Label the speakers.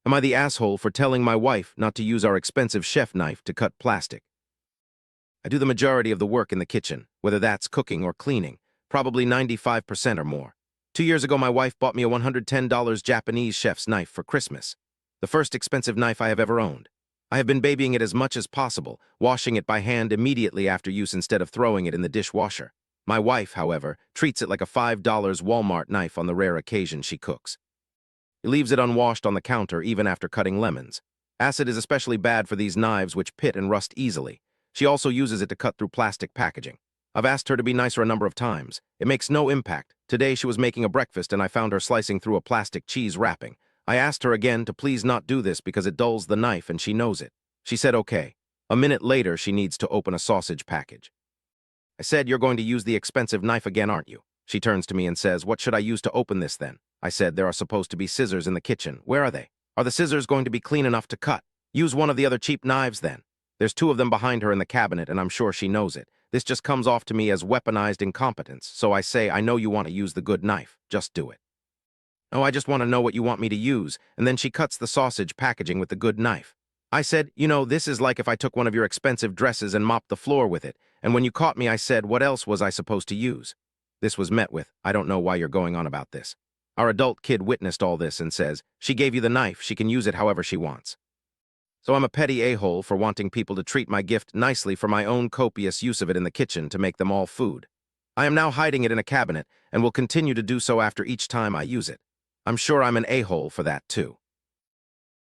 Speaker 1: Am I the asshole for telling my wife not to use our expensive chef knife to cut plastic? I do the majority of the work in the kitchen, whether that's cooking or cleaning, probably 95% or more. 2 years ago, my wife bought me a $110 Japanese chef's knife for Christmas, the first expensive knife I have ever owned. I have been babying it as much as possible, washing it by hand immediately after use instead of throwing it in the dishwasher. My wife, however, treats it like a $5 Walmart knife on the rare occasion she cooks. He leaves it unwashed on the counter even after cutting lemons. Acid is especially bad for these knives which pit and rust easily. She also uses it to cut through plastic packaging. I've asked her to be nicer a number of times. It makes no impact. Today she was making a breakfast and I found her slicing through a plastic cheese wrapping. I asked her again to please not do this because it dulls the knife and she knows it. She said okay. A minute later she needs to open a sausage package. I said, "You're going to use the expensive knife again, aren't you?" She turns to me and says, "What should I use to open this then?" I said, "There are supposed to be scissors in the kitchen. Where are they? Are the scissors going to be clean enough to cut? Use one of the other cheap knives then." There's 2 of them behind her in the cabinet and I'm sure she knows it. This just comes off to me as weaponized incompetence, so I say, "I know you want to use the good knife. Just do it." "Oh, I just want to know what you want me to use," and then she cuts the sausage packaging with the good knife. I said, "You know, this is like if I took one of your expensive dresses and mopped the floor with it, and when you caught me I said, what else was I supposed to use?" This was met with, "I don't know why you're going on about this." Our adult kid witnessed all this and says, "She gave you the knife, she can use it however she wants." So I'm a petty a-hole for wanting people to treat my gift nicely for my own copious use of it in the kitchen to make them all food. I am now hiding it in a cabinet and will continue to do so after each time I use it. I'm sure I'm an a-hole for that too.